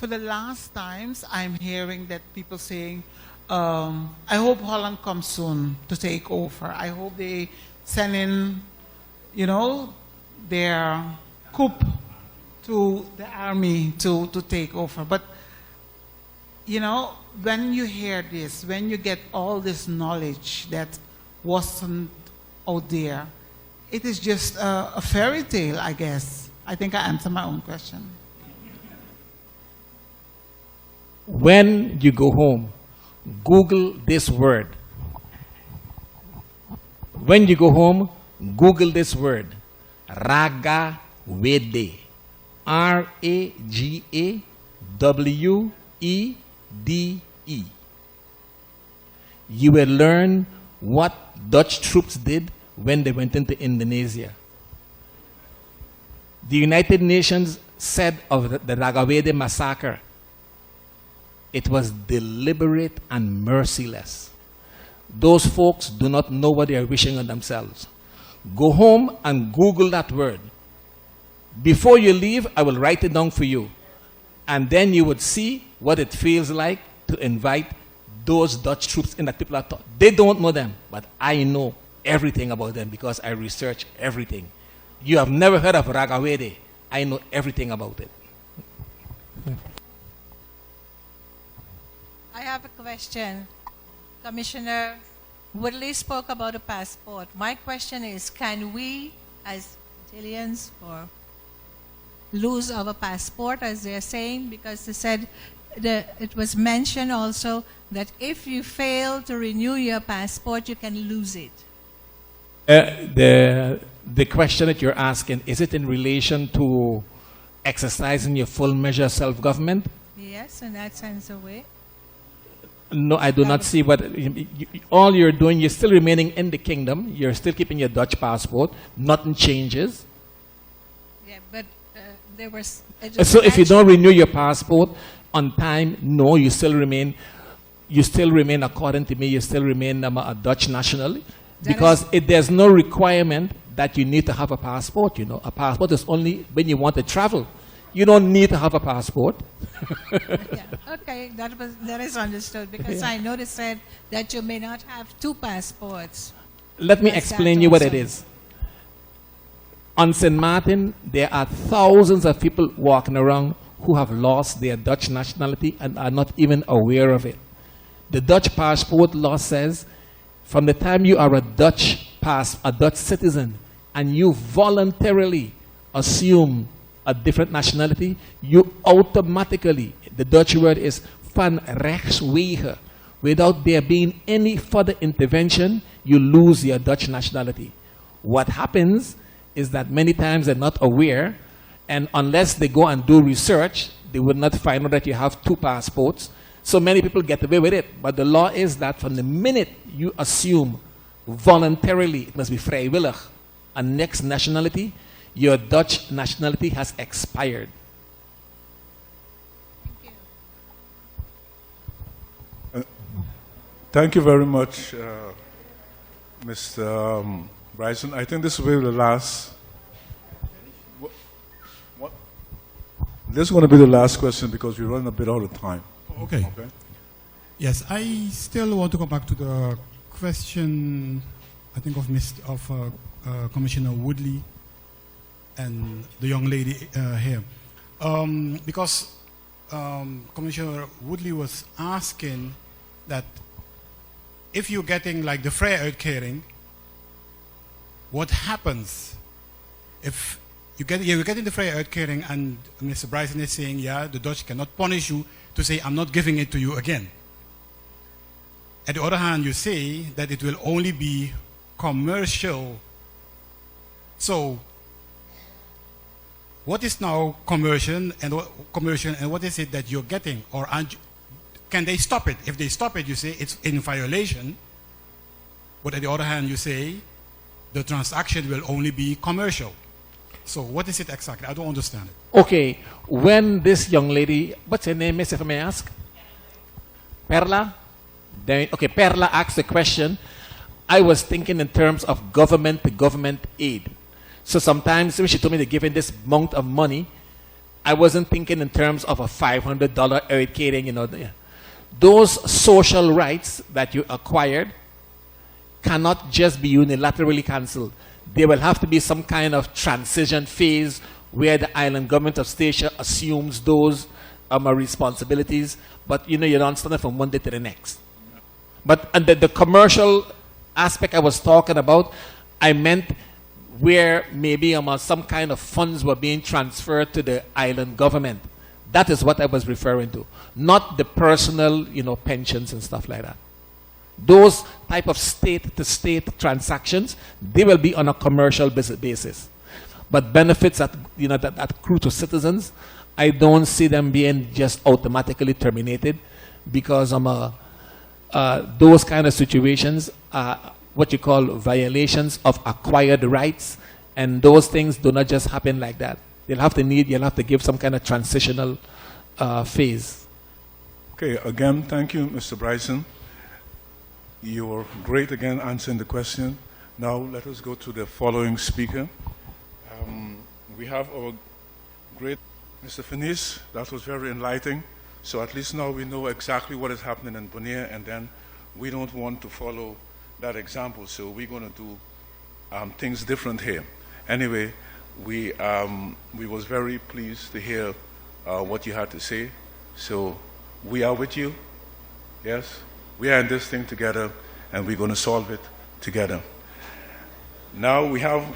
for the last times, I'm hearing that people saying, I hope Holland comes soon to take over. I hope they send in, you know, their coup to the army to take over. But, you know, when you hear this, when you get all this knowledge that wasn't out there, it is just a fairy tale, I guess. I think I answered my own question. When you go home, Google this word. When you go home, Google this word. Ragawede. R-A-G-A-W-E-D-E. You will learn what Dutch troops did when they went into Indonesia. The United Nations said of the Ragawede massacre, it was deliberate and merciless. Those folks do not know what they are wishing on themselves. Go home and Google that word. Before you leave, I will write it down for you. And then you would see what it feels like to invite those Dutch troops in that people are taught. They don't know them, but I know everything about them because I research everything. You have never heard of Ragawede. I know everything about it. I have a question. Commissioner Woodley spoke about a passport. My question is, can we, as Italians, lose our passport, as they're saying? Because they said it was mentioned also that if you fail to renew your passport, you can lose it. The question that you're asking, is it in relation to exercising your full measure of self-government? Yes, in that sense of way. No, I do not see what all you're doing. You're still remaining in the kingdom. You're still keeping your Dutch passport. Nothing changes. Yeah, but there was. So if you don't renew your passport on time, no, you still remain. You still remain, according to me, you still remain a Dutch national, because there's no requirement that you need to have a passport. You know, a passport is only when you want to travel. You don't need to have a passport. Yeah. Okay, that is understood, because I noticed that you may not have two passports. Let me explain you what it is. On St. Martin, there are thousands of people walking around who have lost their Dutch nationality and are not even aware of it. The Dutch passport law says from the time you are a Dutch citizen and you voluntarily assume a different nationality, you automatically, the Dutch word is van rechtswege, without there being any further intervention, you lose your Dutch nationality. What happens is that many times they're not aware, and unless they go and do research, they would not find out that you have two passports. So many people get away with it. But the law is that from the minute you assume voluntarily, it must be vrijwillig, a next nationality, your Dutch nationality has expired. Thank you very much, Mr. Bryson. I think this will be the last. What? This is going to be the last question because we're running a bit out of time. Okay. Yes, I still want to go back to the question, I think, of Commissioner Woodley and the young lady here. Because Commissioner Woodley was asking that if you're getting like the vrije uitkering, what happens if you're getting the vrije uitkering and Mr. Bryson is saying, yeah, the Dutch cannot punish you to say, I'm not giving it to you again. At the other hand, you say that it will only be commercial. So, what is now commercial and what is it that you're getting? Or can they stop it? If they stop it, you say it's in violation. But at the other hand, you say the transaction will only be commercial. So what is it exactly? I don't understand it. Okay, when this young lady, what's her name, miss, if I may ask? Perla? Okay, Perla asked the question. I was thinking in terms of government-to-government aid. So sometimes when she told me they're giving this amount of money, I wasn't thinking in terms of a $500 irrigating, those social rights that you acquired cannot just be unilaterally cancelled. There will have to be some kind of transition phase where the island government of Statia assumes those responsibilities, but you don't stand it from one day to the next. But and the commercial aspect I was talking about, I meant where maybe some kind of funds were being transferred to the island government. That is what I was referring to, not the personal, pensions and stuff like that. Those type of state-to-state transactions, they will be on a commercial basis. But benefits that that accrue to citizens, I don't see them being just automatically terminated, because those kind of situations are what you call violations of acquired rights, and those things do not just happen like that. You'll have to give some kind of transitional phase. Okay, again, thank you, Mr. Bryson. You were great again answering the question. Now let us go to the following speaker. We have our great Mr. Finis. That was very enlightening. So at least now we know exactly what is happening in Bonaire, and then we don't want to follow that example. So we're going to do things different here. Anyway, we was very pleased to hear what you had to say. So we are with you. Yes, we are in this thing together, and we're going to solve it together. Now we have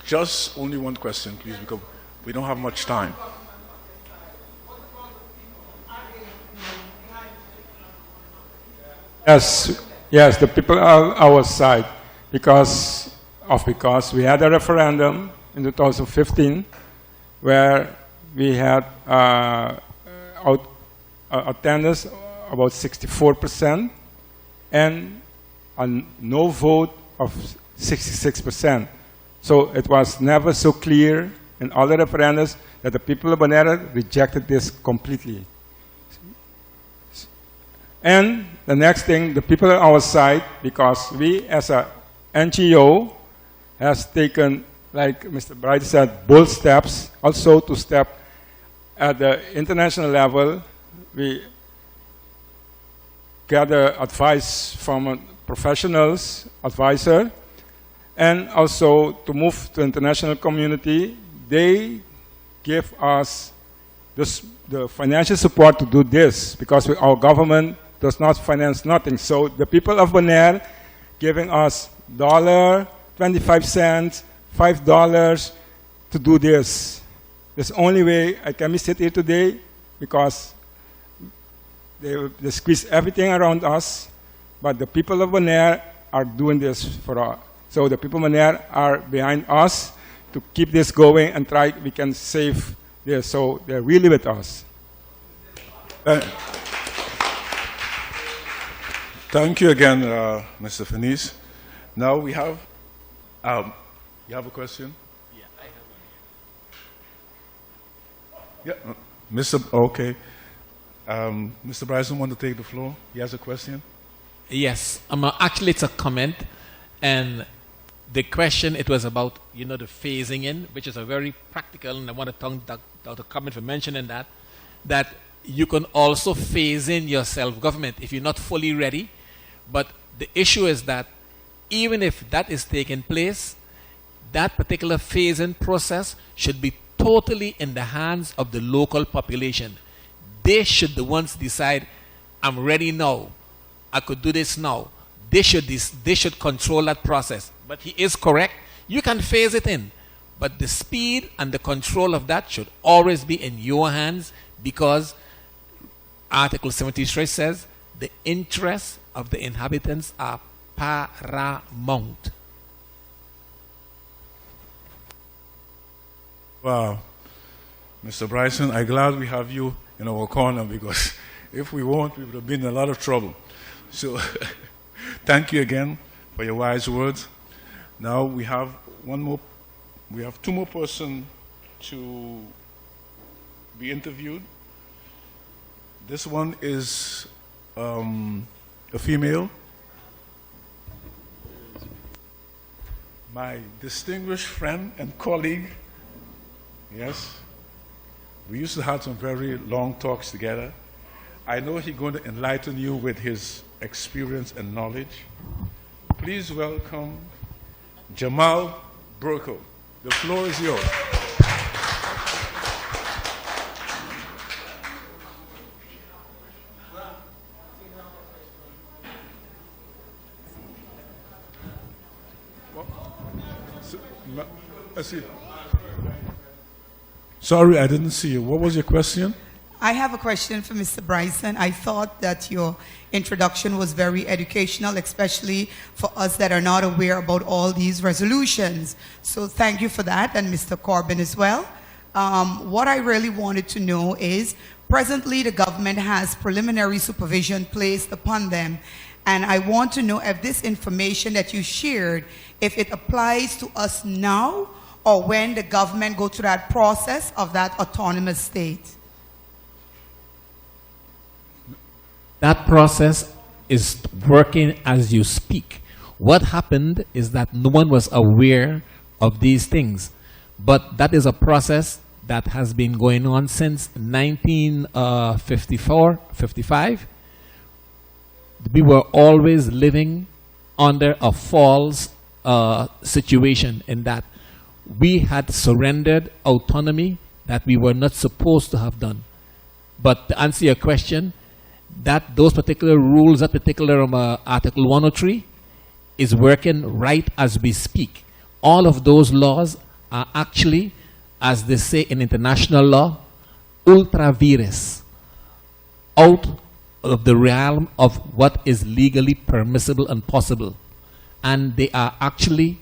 just only one question, please, because we don't have much time. Yes, the people are our side because we had a referendum in 2015 where we had attendance about 64% and a no vote of 66%. So it was never so clear in all the referendums that the people of Bonaire rejected this completely. And the next thing, the people on our side, because we as a NGO has taken, like Mr. Bright said, bold steps, also to step at the international level. We gather advice from professionals, advisor, and also to move to the international community. They give us the financial support to do this because our government does not finance nothing. So the people of Bonaire giving us $1, 25 cents, $5 to do this. That's the only way I can sit here today, because they squeeze everything around us, but the people of Bonaire are doing this for us. So the people of Bonaire are behind us to keep this going and try we can save this. So they're really with us. Thank you again, Mr. Finis. Now we have, you have a question? Yeah, I have one. Yeah, okay. Mr. Bryson want to take the floor? He has a question? Yes, actually it's a comment, and the question, it was about, the phasing in, which is a very practical, and I want to thank Dr. Comment for mentioning that you can also phase in your self-government if you're not fully ready. But the issue is that even if that is taking place, that particular phase-in process should be totally in the hands of the local population. They should the ones decide, I'm ready now, I could do this now. They should control that process. But he is correct, you can phase it in, but the speed and the control of that should always be in your hands, because Article 73 says the interests of the inhabitants are paramount. Wow. Mr. Bryson, I'm glad we have you in our corner, because if we weren't, we would have been in a lot of trouble. So thank you again for your wise words. Now we have two more persons to be interviewed. This one is a female. my distinguished friend and colleague. Yes, we used to have some very long talks together. I know he's going to enlighten you with his experience and knowledge. Please welcome Jamal Burko. The floor is yours. Sorry, I didn't see you. What was your question? I have a question for Mr. Bryson. I thought that your introduction was very educational, especially for us that are not aware about all these resolutions. So thank you for that, and Mr. Corbin as well. What I really wanted to know is, presently the government has preliminary supervision placed upon them, and I want to know if this information that you shared, if it applies to us now, or when the government go through that process of that autonomous state. That process is working as you speak. What happened is that no one was aware of these things. But that is a process that has been going on since 1954, 55. We were always living under a false situation in that we had surrendered autonomy that we were not supposed to have done. But to answer your question, that those particular rules, that particular Article 103 is working right as we speak. All of those laws are actually, as they say in international law, ultra vires, out of the realm of what is legally permissible and possible. And they are actually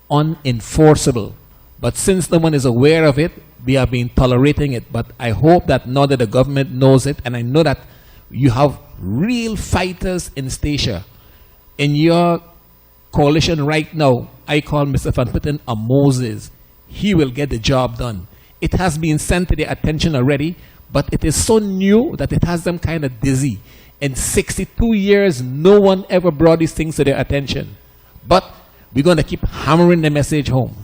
unenforceable. But since no one is aware of it, we have been tolerating it. But I hope that now that the government knows it, and I know that you have real fighters in Statia. In your coalition right now, I call Mr. Van Putten a Moses. He will get the job done. It has been sent to their attention already, but it is so new that it has them kind of dizzy. In 62 years, no one ever brought these things to their attention. But we're going to keep hammering the message home.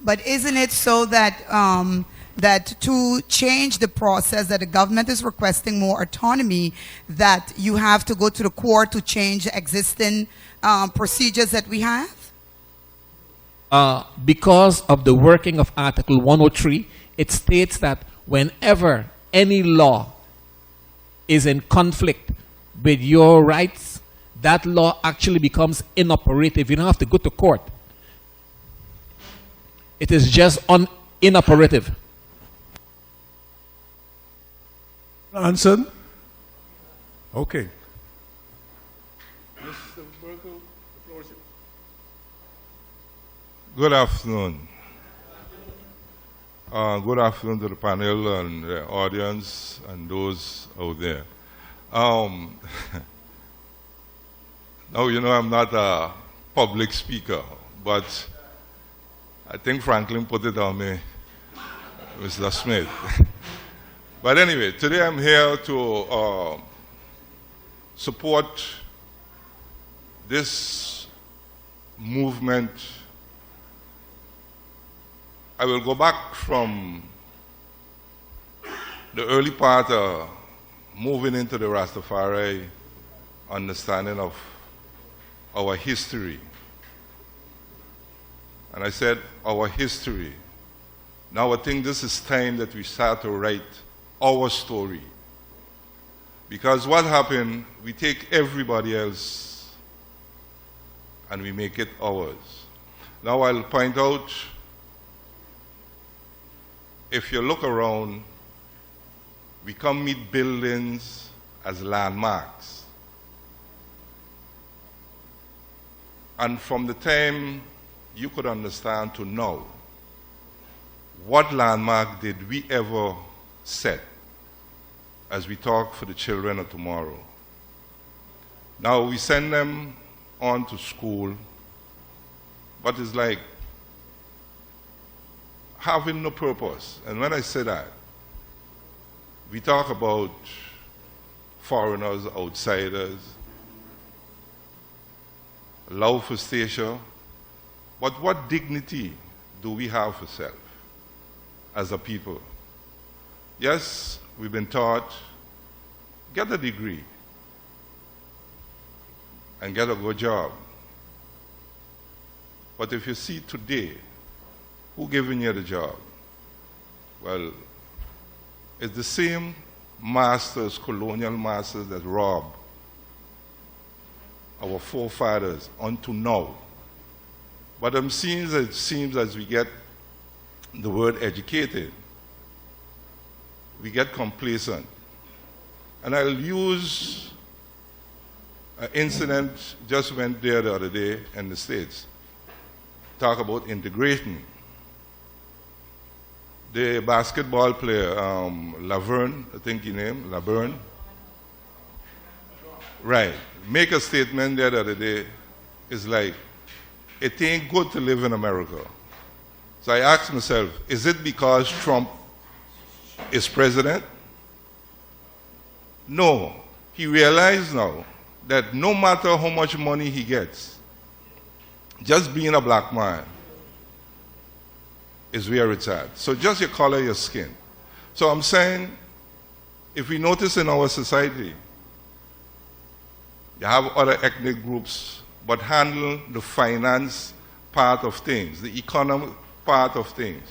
But isn't it so that that to change the process, that the government is requesting more autonomy, that you have to go to the court to change the existing procedures that we have? Because of the working of Article 103, it states that whenever any law is in conflict with your rights, that law actually becomes inoperative. You don't have to go to court. It is just inoperative. Answered? Okay. Mr. Burko, the floor is yours. Good afternoon. Good afternoon to the panel and the audience and those out there. Now, you know, I'm not a public speaker, but I think Franklin put it on me, Mr. Smith. But anyway, today I'm here to support this movement. I will go back from the early part of moving into the Rastafari understanding of our history. And I said, our history. Now I think this is time that we start to write our story. Because what happened, we take everybody else and we make it ours. Now I'll point out, if you look around, we come meet buildings as landmarks. And from the time you could understand to now, what landmark did we ever set as we talk for the children of tomorrow? Now we send them on to school, but it's like having no purpose. And when I say that, we talk about foreigners, outsiders, love for Statia, But what dignity do we have for self as a people? Yes, we've been taught, get a degree and get a good job. But if you see today, who giving you the job? Well, it's the same masters, colonial masters that rob our forefathers unto now. But it seems as we get the word educated, we get complacent. And I'll use an incident just went there the other day in the States. Talk about integration. The basketball player, Laverne, I think his name, Laverne. Right. Make a statement there the other day. It's like, it ain't good to live in America. So I asked myself, is it because Trump is president? No. He realized now that no matter how much money he gets, just being a black man is where it's at. So just your color, your skin. So I'm saying, if we notice in our society, you have other ethnic groups, but handle the finance part of things, the economic part of things.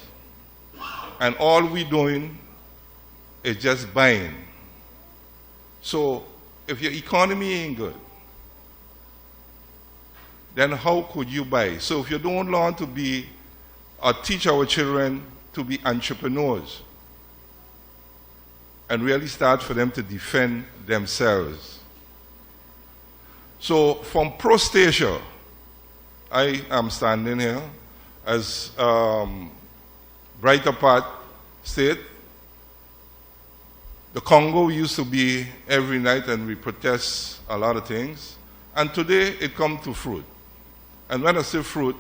And all we're doing is just buying. So if your economy ain't good, then how could you buy? So if you don't learn to be, or teach our children to be entrepreneurs, and really start for them to defend themselves. So from Pro-Statia, I am standing here as Brighter Part State. The Congo used to be every night and we protest a lot of things. And today it comes to fruit. And when I say fruit,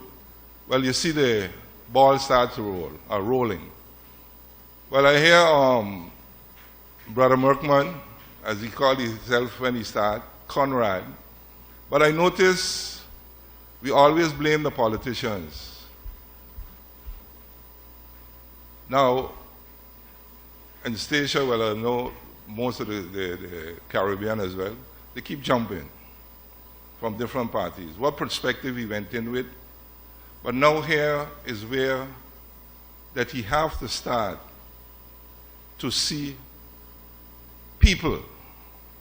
well, you see the ball start to roll, or rolling. Well, I hear Brother Merkman, as he called himself when he started, Conrad. But I notice we always blame the politicians. Now, in Statia, well, I know most of the Caribbean as well, they keep jumping from different parties. What perspective he went in with. But now here is where that he have to start to see people.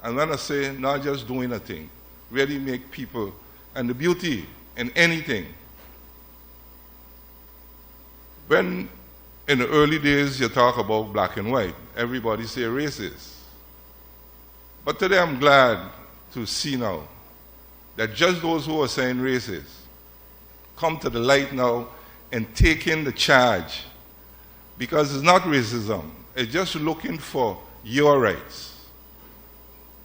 And when I say not just doing a thing, really make people, and the beauty in anything. When in the early days you talk about black and white, everybody say racist. But today I'm glad to see now that just those who are saying racist come to the light now and taking the charge, because it's not racism, it's just looking for your rights.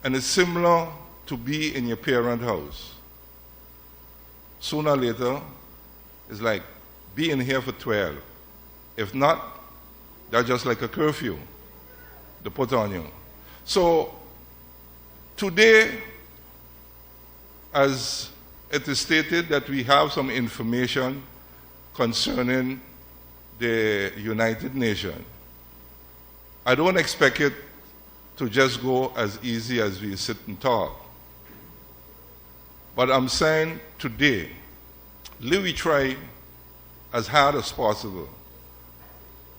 And it's similar to be in your parent house. Sooner or later, it's like being here for 12. If not, that's just like a curfew they put on you. So today, as it is stated that we have some information concerning the United Nations, I don't expect it to just go as easy as we sit and talk. But I'm saying today, let we try as hard as possible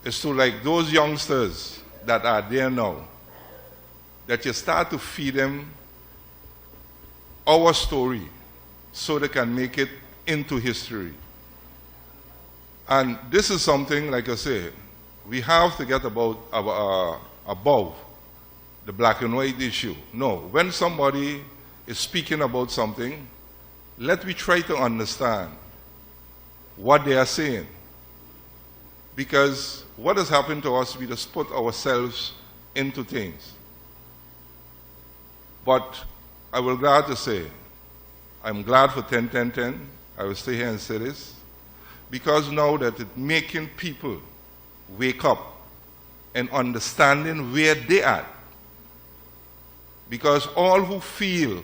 is to, like those youngsters that are there now, that you start to feed them our story so they can make it into history. And this is something, like I say, we have to get above the black and white issue. No, when somebody is speaking about something, let me try to understand what they are saying. Because what has happened to us, we just put ourselves into things. But I will glad to say, I'm glad for 10-10-10. I will stay here and say this. Because now that it's making people wake up and understanding where they are. Because all who feel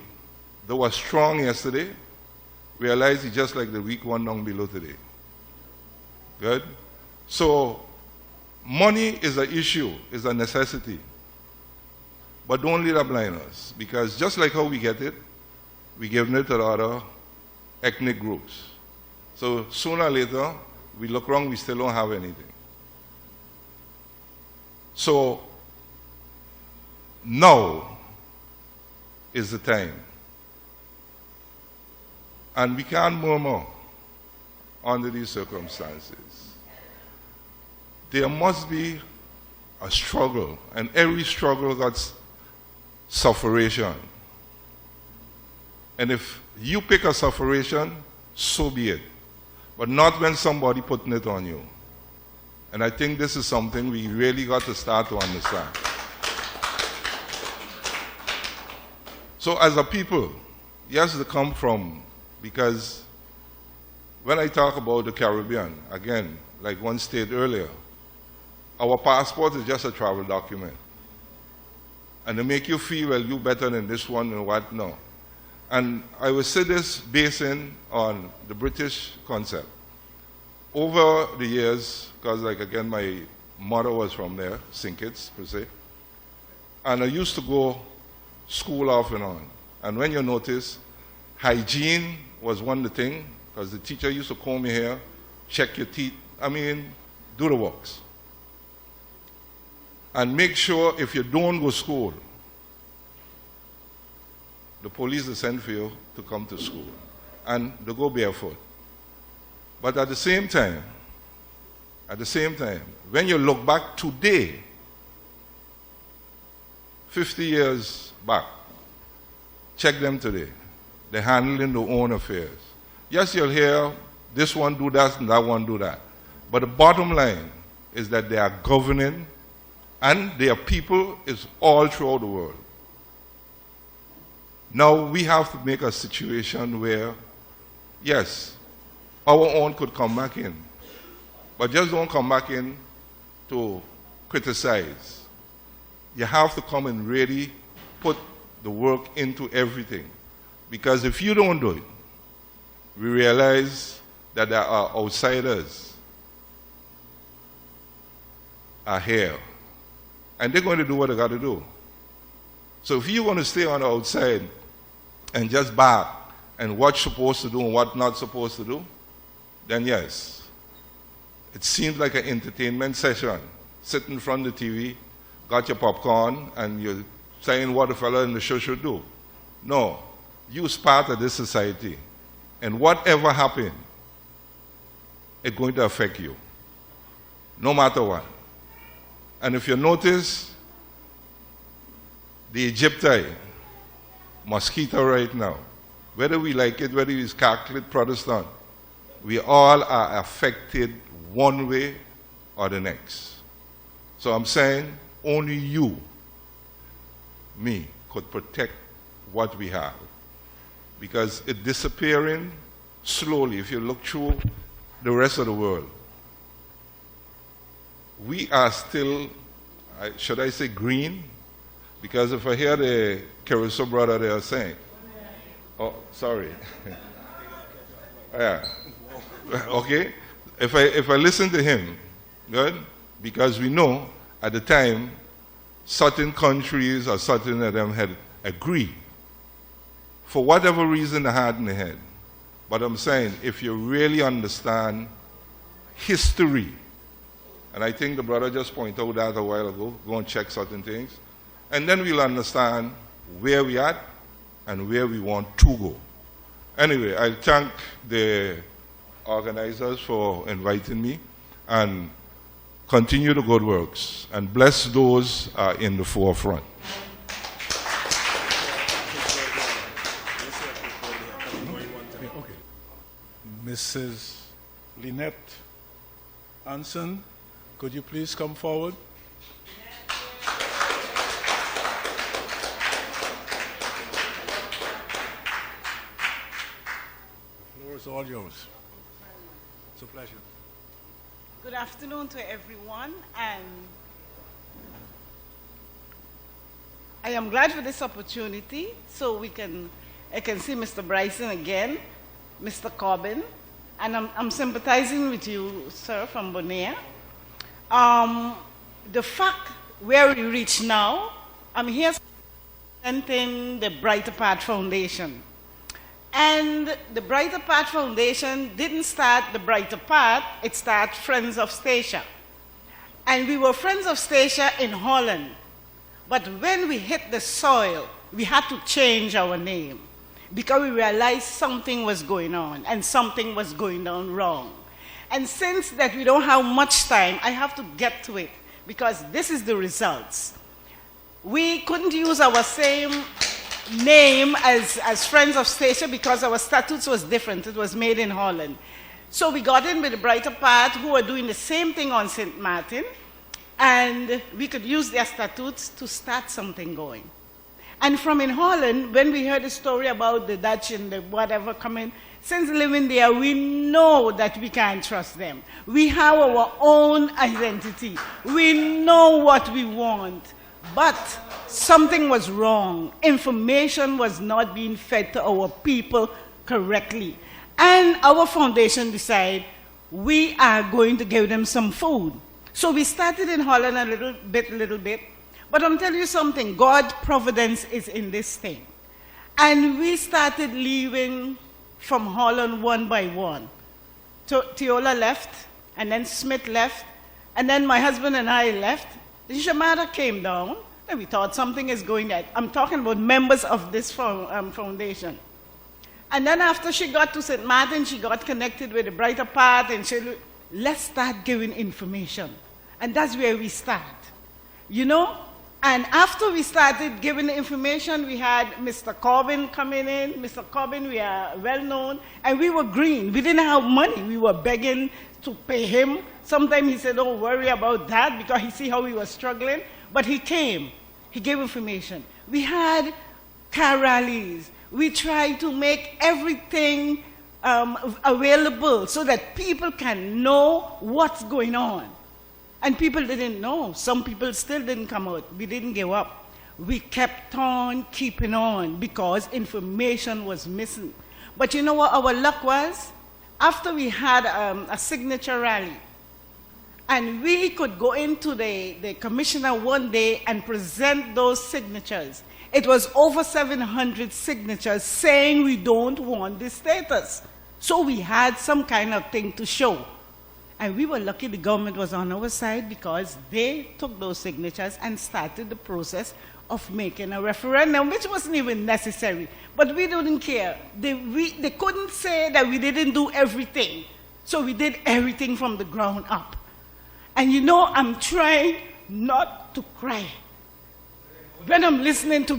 they were strong yesterday realize it's just like the weak one down below today. Good? So, money is an issue, is a necessity. But don't let that blind us, because just like how we get it, we give it to the other ethnic groups. So sooner or later, we look around, we still don't have anything. So now is the time. And we can't murmur under these circumstances. There must be a struggle, and every struggle got sufferation. And if you pick a sufferation, so be it. But not when somebody putting it on you. And I think this is something we really got to start to understand. So as a people, yes, they come from, because when I talk about the Caribbean, again, like one stated earlier, our passport is just a travel document. And they make you feel, well, you better than this one and what, no. And I will say this basing on the British concept. Over the years, because like again, my mother was from there, St. Kitts per se, and I used to go school off and on. And when you notice, hygiene was one of the things, because the teacher used to comb your hair, check your teeth, I mean, do the works. And make sure if you don't go to school, the police will send for you to come to school. And they go barefoot. But at the same time, when you look back today, 50 years back, check them today. They're handling their own affairs. Yes, you'll hear this one do that and that one do that. But the bottom line is that they are governing, and their people is all throughout the world. Now we have to make a situation where, yes, our own could come back in. But just don't come back in to criticize. You have to come and really put the work into everything. Because if you don't do it, we realize that there are outsiders are here. And they're going to do what they got to do. So if you want to stay on the outside and just back and what's supposed to do and what not supposed to do, then yes, it seems like an entertainment session. Sit in front of the TV, got your popcorn, and you're saying what the fellow in the show should do. No, you're part of this society. And whatever happens, it's going to affect you, no matter what. And if you notice, the Egypti, mosquito right now, whether we like it, whether it's Catholic, Protestant, we all are affected one way or the next. So I'm saying only you, me, could protect what we have. Because it's disappearing slowly if you look through the rest of the world. We are still, should I say green? Because if I hear the Caruso brother, they are saying, oh, sorry. Yeah. Okay? If I listen to him, good? Because we know at the time, certain countries or certain of them had agreed for whatever reason they had in the head. But I'm saying, if you really understand history, and I think the brother just pointed out that a while ago, go and check certain things, and then we'll understand where we are and where we want to go. Anyway, I thank the organizers for inviting me, and continue the good works, and bless those in the forefront. Mrs. Lynette Anson, could you please come forward? The floor is all yours. It's a pleasure. Good afternoon to everyone, and I am glad for this opportunity so I can see Mr. Bryson again, Mr. Corbin, and I'm sympathizing with you, sir, from Bonaire. The fact where we reach now, I'm here representing the Brighter Path Foundation. And the Brighter Path Foundation didn't start the Brighter Path, it started Friends of Statia. And we were Friends of Statia in Holland. But when we hit the soil, we had to change our name because we realized something was going on and something was going on wrong. And since that we don't have much time, I have to get to it because this is the results. We couldn't use our same name as Friends of Statia because our statutes was different. It was made in Holland. So we got in with the Brighter Path who were doing the same thing on St. Martin, and we could use their statutes to start something going. And from in Holland, when we heard the story about the Dutch and the whatever coming, since living there, we know that we can't trust them. We have our own identity. We know what we want. But something was wrong. Information was not being fed to our people correctly. And our foundation decided we are going to give them some food. So we started in Holland a little bit. But I'm telling you something, God's providence is in this thing. And we started leaving from Holland one by one. Tiola left, and then Smith left, and then my husband and I left. Then Shamara came down, and we thought something is going on. I'm talking about members of this foundation. And then after she got to St. Martin, she got connected with the Brighter Path, and she said, let's start giving information. And that's where we start. You know? And after we started giving the information, we had Mr. Corbin coming in. Mr. Corbin, we are well known, and we were green. We didn't have money. We were begging to pay him. Sometimes he said, don't worry about that, because he see how we were struggling. But he came. He gave information. We had car rallies. We tried to make everything available so that people can know what's going on. And people didn't know. Some people still didn't come out. We didn't give up. We kept on keeping on because information was missing. But you know what our luck was? After we had a signature rally, and we could go into the commissioner one day and present those signatures. It was over 700 signatures saying we don't want this status. So we had some kind of thing to show. And we were lucky the government was on our side because they took those signatures and started the process of making a referendum, which wasn't even necessary. But we didn't care. They couldn't say that we didn't do everything. So we did everything from the ground up. And you know, I'm trying not to cry. When I'm listening to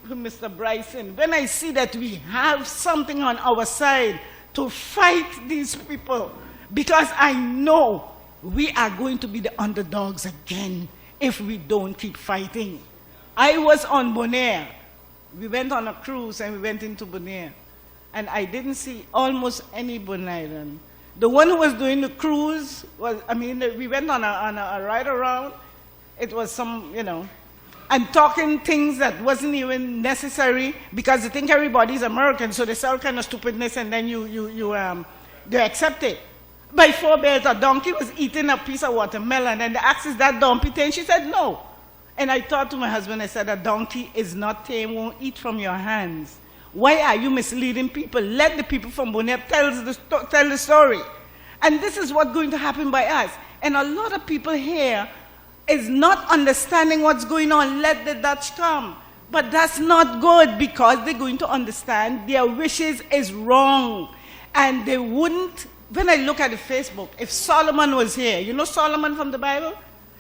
Mr. Bryson, when I see that we have something on our side to fight these people, because I know we are going to be the underdogs again if we don't keep fighting. I was on Bonaire. We went on a cruise and we went into Bonaire. And I didn't see almost any Bonairean. The one who was doing the cruise was, we went on a ride around. It was some, and talking things that wasn't even necessary because they think everybody's American, so they say all kind of stupidness and then they accept it. By 4 bells, a donkey was eating a piece of watermelon, and they asked, is that donkey tame? She said, no. And I thought to my husband, I said, a donkey is not tame, won't eat from your hands. Why are you misleading people? Let the people from Bonaire tell the story. And this is what's going to happen by us. And a lot of people here is not understanding what's going on. Let the Dutch come. But that's not good because they're going to understand their wishes is wrong. And they wouldn't. When I look at the Facebook, if Solomon was here, you know Solomon from the Bible?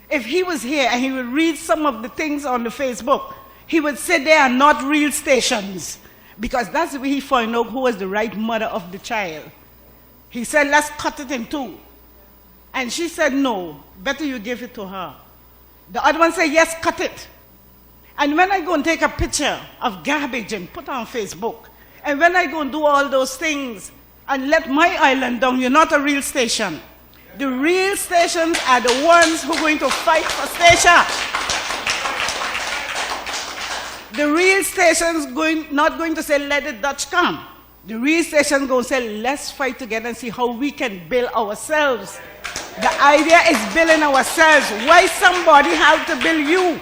If he was here and he would read some of the things on the Facebook, he would say they are not real stations. Because that's the way he found out who was the right mother of the child. He said, let's cut it in two. And she said, no, better you give it to her. The other one said, yes, cut it. And when I go and take a picture of garbage and put on Facebook, and when I go and do all those things, and let my island down, you're not a real station. The real stations are the ones who are going to fight for station. The real stations not going to say, let the Dutch come. The real station going to say, let's fight together and see how we can build ourselves. The idea is building ourselves. Why somebody have to build you?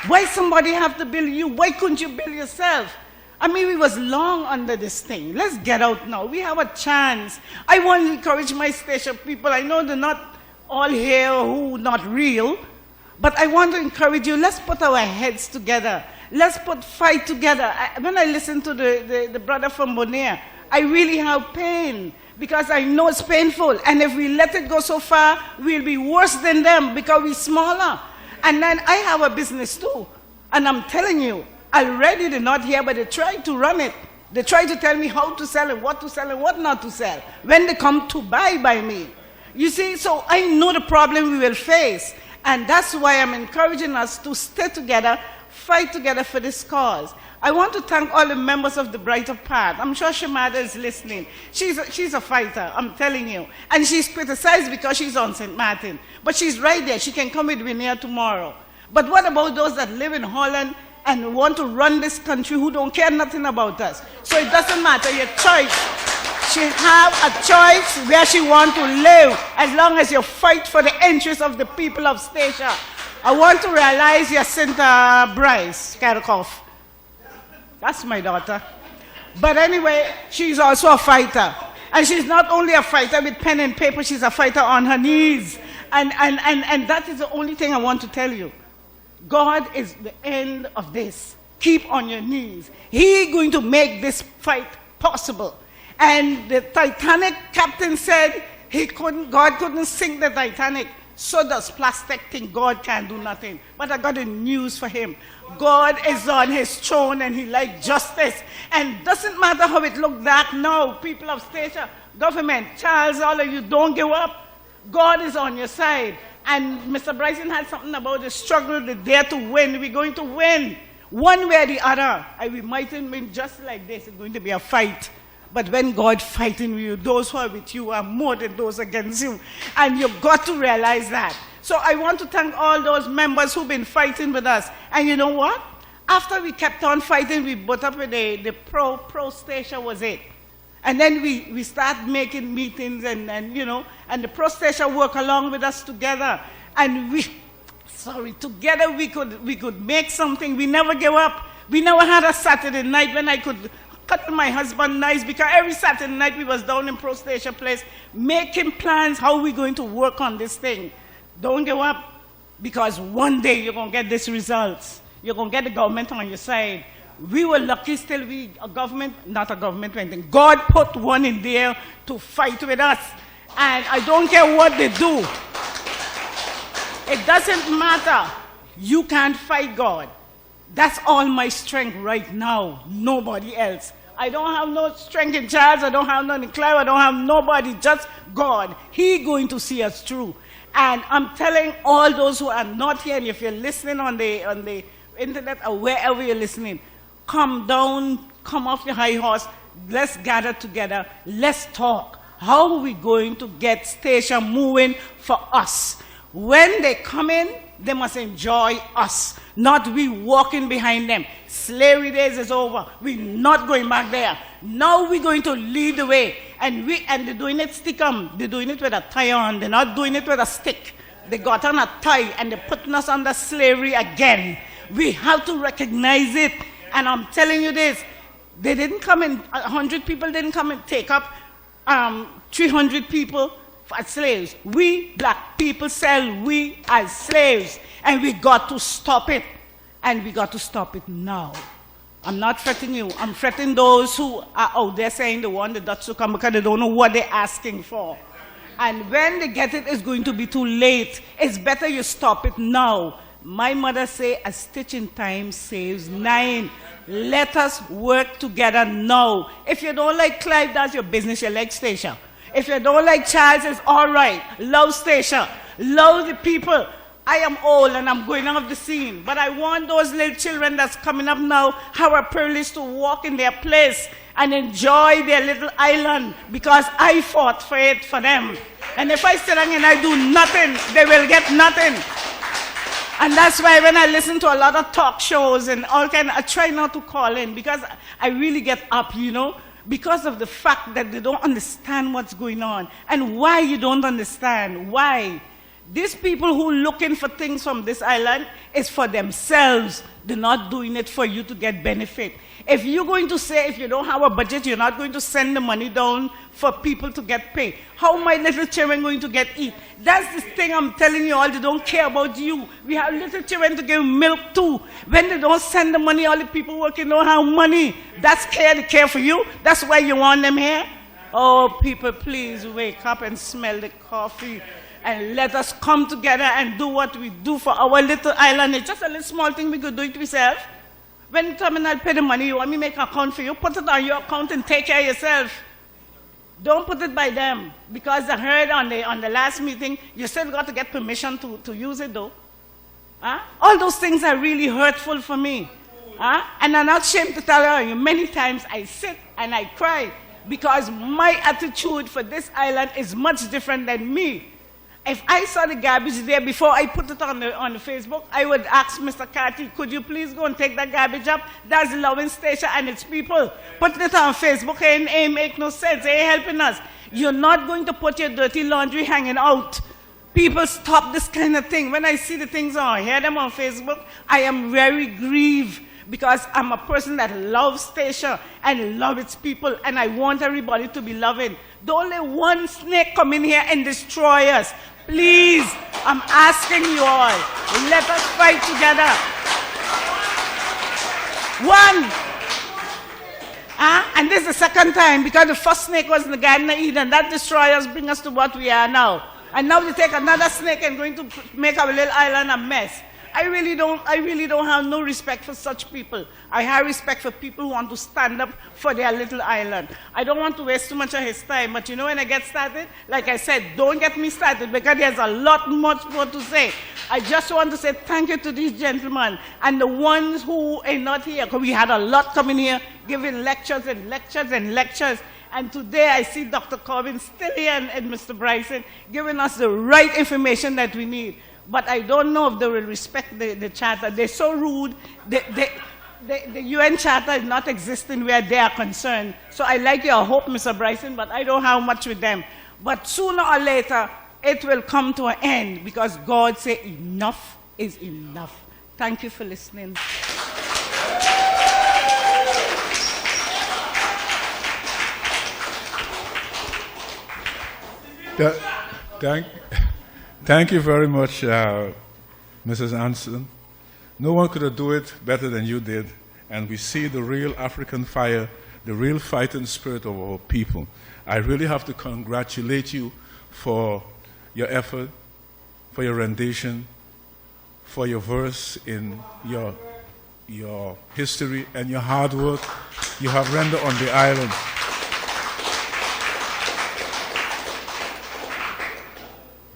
Why somebody have to build you? Why couldn't you build yourself? I mean, we was long under this thing. Let's get out now. We have a chance. I want to encourage my station people. I know they're not all here who not real, but I want to encourage you. Let's put our heads together. Let's fight together. When I listen to the brother from Bonaire, I really have pain because I know it's painful. And if we let it go so far, we'll be worse than them because we're smaller. And then I have a business too. And I'm telling you, already they're not here, but they try to run it. They try to tell me how to sell and what to sell and what not to sell when they come to buy by me. You see, so I know the problem we will face. And that's why I'm encouraging us to stay together, fight together for this cause. I want to thank all the members of the Brighter Path. I'm sure Shemada is listening. She's a fighter, I'm telling you. And she's criticized because she's on St. Martin. But she's right there. She can come with Winia tomorrow. But what about those that live in Holland and want to run this country who don't care nothing about us? So it doesn't matter, your choice. She have a choice where she want to live as long as you fight for the interests of the people of Statia. I want to realize Jacinta Bryce Karakoff. That's my daughter. But anyway, she's also a fighter. And she's not only a fighter with pen and paper, she's a fighter on her knees. And that is the only thing I want to tell you. God is the end of this. Keep on your knees. He's going to make this fight possible. And the Titanic captain said God couldn't sink the Titanic. So does plastic think God can't do nothing. But I got a news for him. God is on his throne and he likes justice. And doesn't matter how it look dark now, people of Statia, government, Charles, all of you, don't give up. God is on your side. And Mr. Bryson had something about the struggle, the dare to win. We're going to win one way or the other. And we mightn't win just like this. It's going to be a fight. But when God fighting with you, those who are with you are more than those against you. And you've got to realize that. So I want to thank all those members who've been fighting with us. And you know what? After we kept on fighting, we put up with the pro station was it. And then we start making meetings and the pro station work along with us together. And together we could make something. We never gave up. We never had a Saturday night when I could cut my husband nice because every Saturday night we was down in Pro Station Place making plans how we're going to work on this thing. Don't give up because one day you're going to get these results. You're going to get the government on your side. We were lucky still not a government or anything. God put one in there to fight with us. And I don't care what they do. It doesn't matter. You can't fight God. That's all my strength right now. Nobody else. I don't have no strength in Charles. I don't have none in Clive. I don't have nobody. Just God. He going to see us through. And I'm telling all those who are not here, and if you're listening on the internet or wherever you're listening, come down, come off your high horse. Let's gather together. Let's talk. How are we going to get Statia moving for us? When they come in, they must enjoy us, not we walking behind them. Slavery days is over. We're not going back there. Now we're going to lead the way. And they're doing it stickum. They're doing it with a tie on. They're not doing it with a stick. They got on a tie and they're putting us under slavery again. We have to recognize it. And I'm telling you this, they didn't come in, 100 people didn't come and take up 300 people as slaves. We black people sell we as slaves, and we got to stop it, and we got to stop it now. I'm not fretting you. I'm fretting those who are out there saying they want the Dutch to come because they don't know what they're asking for. And when they get it, it's going to be too late. It's better you stop it now. My mother say a stitch in time saves 9. Let us work together now. If you don't like Clive, that's your business. You like Statia. If you don't like Charles, it's all right. Love Statia. Love the people. I am old and I'm going off the scene. But I want those little children that's coming up now have a privilege to walk in their place and enjoy their little island because I fought for it for them. And if I sit down and I do nothing, they will get nothing. And that's why when I listen to a lot of talk shows and all kind, I try not to call in because I really get up, because of the fact that they don't understand what's going on. And why you don't understand? Why? These people who are looking for things from this island is for themselves. They're not doing it for you to get benefit. If you're going to say, if you don't have a budget, you're not going to send the money down for people to get paid, how are my little children going to get eat? That's the thing I'm telling you all. They don't care about you. We have little children to give milk to. When they don't send the money, all the people working don't have money. That's care. They care for you. That's why you want them here. Oh, people, please wake up and smell the coffee. And let us come together and do what we do for our little island. It's just a little small thing we could do it ourselves. When you come and I'll pay the money, you want me to make an account for you, put it on your account and take care of yourself. Don't put it by them. Because I heard on the last meeting, you still got to get permission to use it though. All those things are really hurtful for me. And I'm not ashamed to tell you, many times I sit and I cry because my attitude for this island is much different than me. If I saw the garbage there before I put it on the Facebook, I would ask Mr. Carty, could you please go and take that garbage up? That's the Loving Station and its people. Putting it on Facebook ain't make no sense. It ain't helping us. You're not going to put your dirty laundry hanging out. People, stop this kind of thing. When I see the things or hear them on Facebook, I am very grieved because I'm a person that loves Station and loves its people, and I want everybody to be loving. Don't let one snake come in here and destroy us. Please, I'm asking you all, let us fight together. One. And this is the second time, because the first snake was in the Garden of Eden. That destroyed us, bring us to what we are now. And now they take another snake and going to make our little island a mess. I really don't have no respect for such people. I have respect for people who want to stand up for their little island. I don't want to waste too much of his time, but you know when I get started, like I said, don't get me started because there's a lot much more to say. I just want to say thank you to these gentlemen and the ones who are not here, because we had a lot coming here giving lectures and lectures and lectures. And today I see Dr. Corbin still here and Mr. Bryson giving us the right information that we need. But I don't know if they will respect the charter. They're so rude. The UN charter is not existing where they are concerned. So I like your hope, Mr. Bryson, but I don't have much with them. But sooner or later, it will come to an end because God said enough is enough. Thank you for listening. Thank you very much, Mrs. Anson. No one could have done it better than you did. And we see the real African fire, the real fighting spirit of our people. I really have to congratulate you for your effort, for your rendition, for your verse in your history and your hard work you have rendered on the island.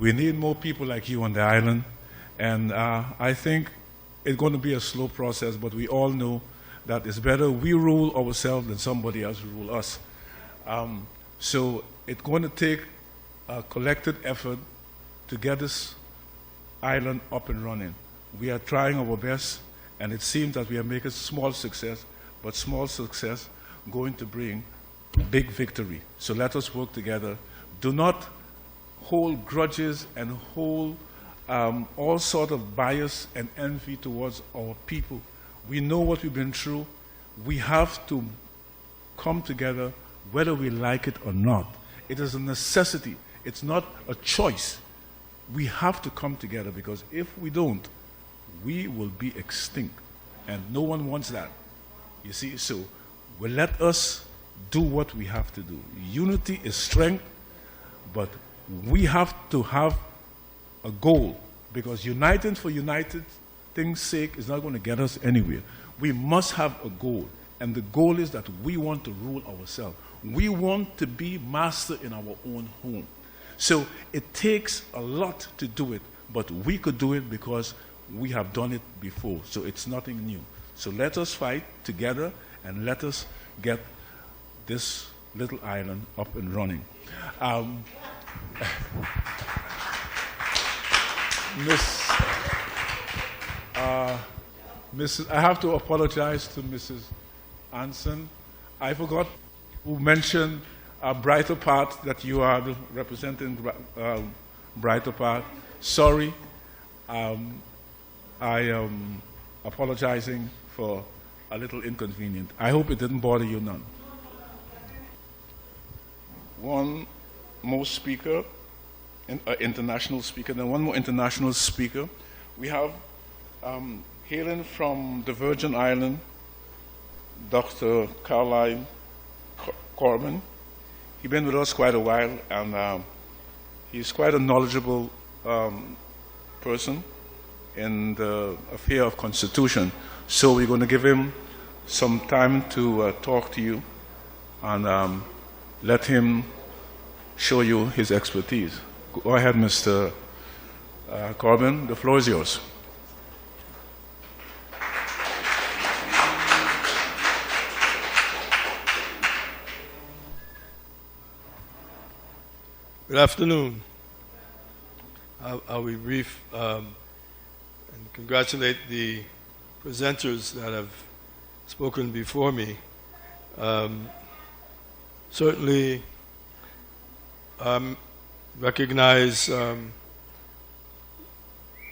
We need more people like you on the island, and I think it's going to be a slow process, but we all know that it's better we rule ourselves than somebody else rule us. So it's going to take a collected effort to get this island up and running. We are trying our best, and it seems that we are making small success, but small success going to bring big victory. So let us work together. Do not hold grudges and hold all sort of bias and envy towards our people. We know what we've been through. We have to come together whether we like it or not. It is a necessity. It's not a choice. We have to come together because if we don't, we will be extinct. And no one wants that. You see, so let us do what we have to do. Unity is strength, but we have to have a goal, because uniting for united things' sake is not going to get us anywhere. We must have a goal, and the goal is that we want to rule ourselves. We want to be master in our own home. So it takes a lot to do it, but we could do it because we have done it before, so it's nothing new. So let us fight together, and let us get this little island up and running. I have to apologize to Mrs. Anson. I forgot who mentioned Brighter Path, that you are representing Brighter Path. Sorry, I am apologizing for a little inconvenient. I hope it didn't bother you none. One more speaker, international speaker, then one more international speaker. We have hailing from the Virgin Islands, Dr. Caroline Corbin. He's been with us quite a while, and he's quite a knowledgeable person in the affair of Constitution. So we're going to give him some time to talk to you and let him show you his expertise. Go ahead, Mr. Corbin. The floor is yours. Good afternoon. I'll be brief and congratulate the presenters that have spoken before me. Certainly recognize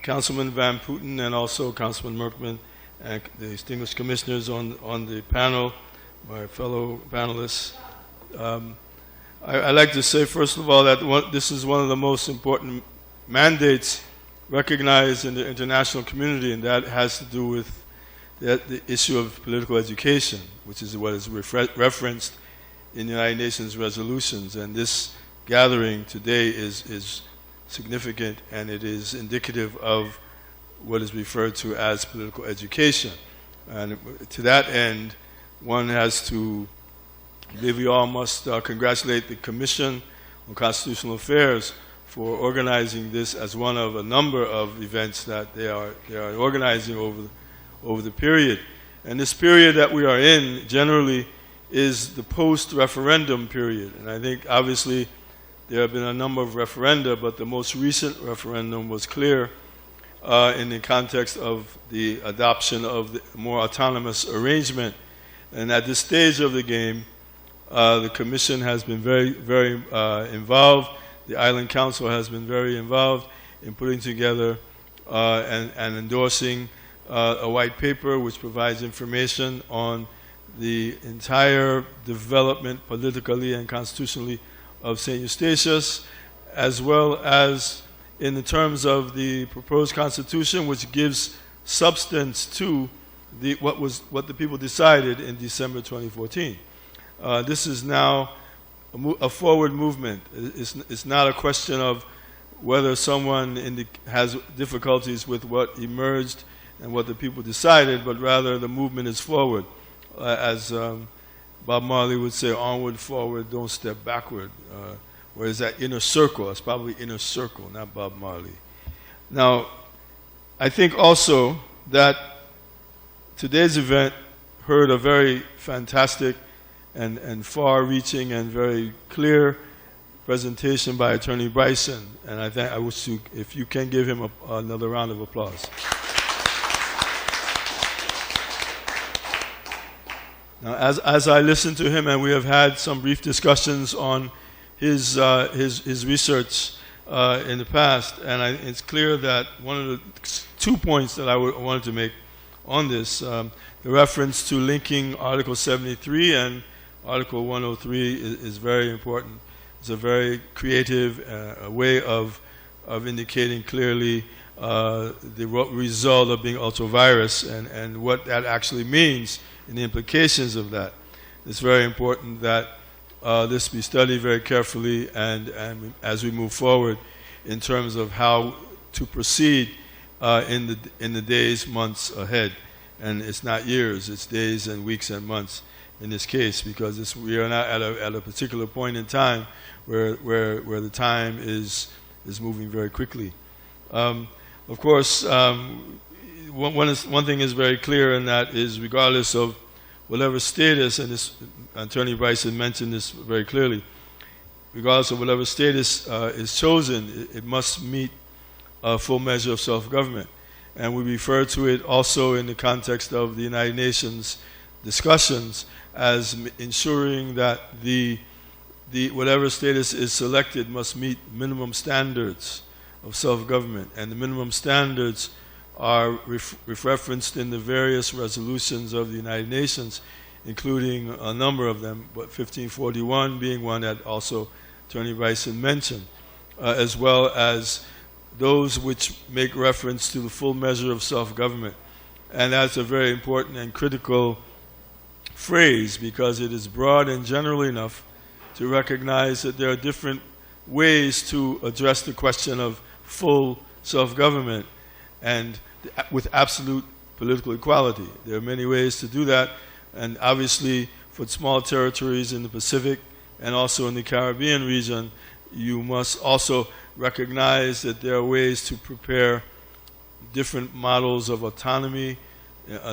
Councilman Van Putten and also Councilman Merkman and the distinguished commissioners on the panel, my fellow panelists. I'd like to say, first of all, that this is one of the most important mandates recognized in the international community, and that has to do with the issue of political education, which is what is referenced in the United Nations resolutions. And this gathering today is significant, and it is indicative of what is referred to as political education. And to that end, one has to, I believe we all must congratulate the Commission on Constitutional Affairs for organizing this as one of a number of events that they are organizing over the period. And this period that we are in generally is the post-referendum period. And I think obviously there have been a number of referenda, but the most recent referendum was clear in the context of the adoption of the more autonomous arrangement. And at this stage of the game, the Commission has been very involved. The Island Council has been very involved in putting together and endorsing a white paper which provides information on the entire development politically and constitutionally of St. Eustatius, as well as in the terms of the proposed constitution, which gives substance to what the people decided in December 2014. This is now a forward movement. It's not a question of whether someone has difficulties with what emerged and what the people decided, but rather the movement is forward. As Bob Marley would say, onward, forward, don't step backward. Whereas that inner circle, that's probably inner circle, not Bob Marley. Now, I think also that today's event heard a very fantastic and far-reaching and very clear presentation by Attorney Bryson, and I wish if you can give him another round of applause. Now, as I listened to him, and we have had some brief discussions on his research in the past, and it's clear that one of the 2 points that I wanted to make on this, the reference to linking Article 73 and Article 103 is very important. It's a very creative way of indicating clearly the result of being ultra-virus and what that actually means and the implications of that. It's very important that this be studied very carefully and as we move forward in terms of how to proceed in the days, months ahead. And it's not years, it's days and weeks and months in this case, because we are not at a particular point in time where the time is moving very quickly. Of course, one thing is very clear, and that is regardless of whatever status, and this Attorney Bryson mentioned this very clearly, regardless of whatever status is chosen, it must meet a full measure of self-government. And we refer to it also in the context of the United Nations discussions as ensuring that the whatever status is selected must meet minimum standards of self-government, and the minimum standards are referenced in the various resolutions of the United Nations, including a number of them, but 1541 being one that also Attorney Bryson mentioned, as well as those which make reference to the full measure of self-government. And that's a very important and critical phrase, because it is broad and general enough to recognize that there are different ways to address the question of full self-government and with absolute political equality. There are many ways to do that, and obviously for small territories in the Pacific and also in the Caribbean region, you must also recognize that there are ways to prepare different models of autonomy,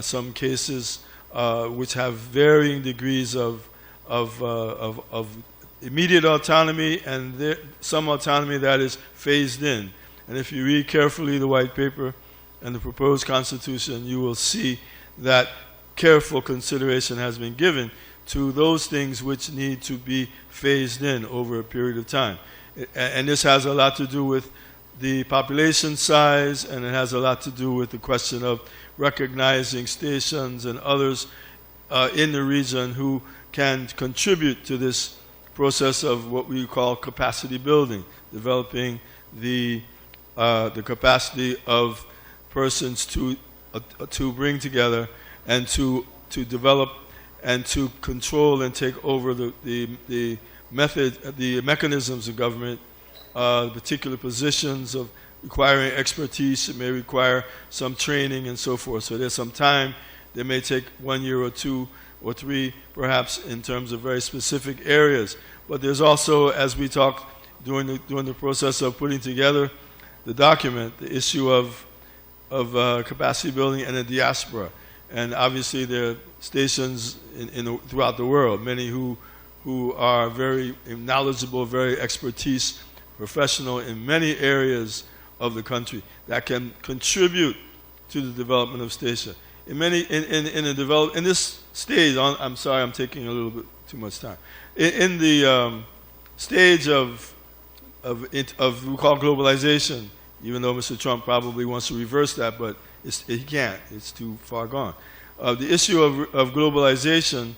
some cases which have varying degrees of immediate autonomy and some autonomy that is phased in. And if you read carefully the white paper and the proposed constitution, you will see that careful consideration has been given to those things which need to be phased in over a period of time. And this has a lot to do with the population size, and it has a lot to do with the question of recognizing stations and others in the region who can contribute to this process of what we call capacity building, developing the capacity of persons to bring together and to develop and to control and take over the mechanisms of government, particular positions of requiring expertise. It may require some training and so forth. So there's some time. They may take 1 year or 2 or 3, perhaps, in terms of very specific areas. But there's also, as we talked during the process of putting together the document, the issue of capacity building and the diaspora. And obviously there are stations throughout the world, many who are very knowledgeable, very expertise, professional in many areas of the country that can contribute to the development of station. In this stage, I'm sorry, I'm taking a little bit too much time. In the stage of we call globalization, even though Mr. Trump probably wants to reverse that, but he can't. It's too far gone. The issue of globalization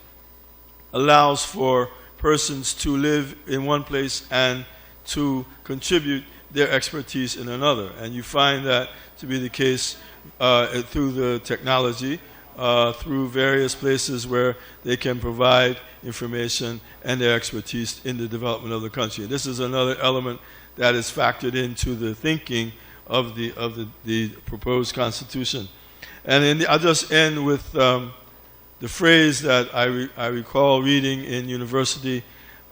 allows for persons to live in one place and to contribute their expertise in another. And you find that to be the case through the technology, through various places where they can provide information and their expertise in the development of the country. And this is another element that is factored into the thinking of the proposed constitution. And I'll just end with the phrase that I recall reading in university,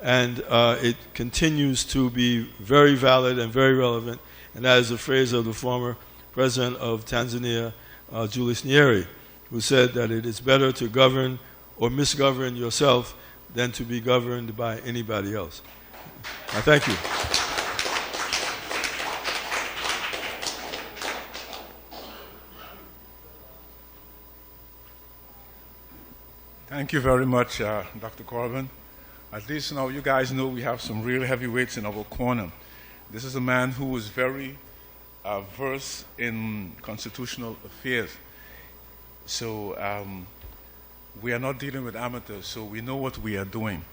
and it continues to be very valid and very relevant, and that is the phrase of the former president of Tanzania, Julius Nyerere, who said that it is better to govern or misgovern yourself than to be governed by anybody else. Thank you. Thank you very much, Dr. Corbin. At least now you guys know we have some real heavyweights in our corner. This is a man who is very versed in constitutional affairs. So we are not dealing with amateurs, so we know what we are doing.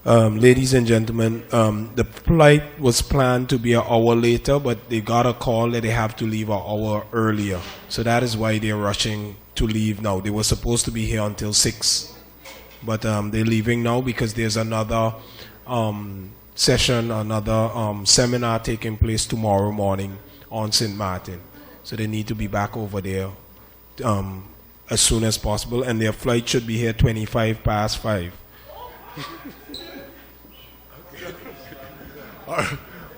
Ladies and gentlemen, the flight was planned to be an hour later, but they got a call that they have to leave an hour earlier. So that is why they're rushing to leave now. They were supposed to be here until 6, but they're leaving now because there's another session, another seminar taking place tomorrow morning on St. Martin. So they need to be back over there as soon as possible, and their flight should be here 25 past 5.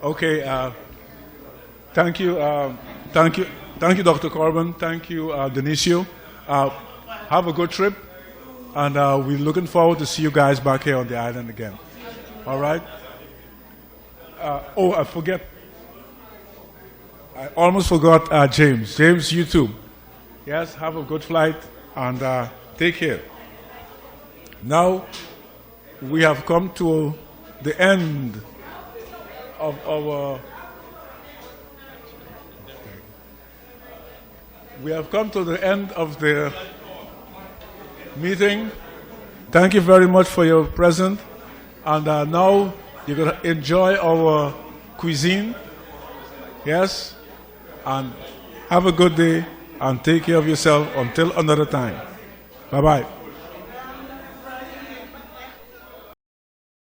Okay, thank you, Dr. Corbin. Thank you, Denisio. Have a good trip, and we're looking forward to see you guys back here on the island again. All right? I forget. I almost forgot James. James, you too. Yes, have a good flight. and take care. Now, we have come to the end of our meeting. Thank you very much for your presence. And now you're going to enjoy our cuisine. Yes? And have a good day and take care of yourself until another time. Bye-bye.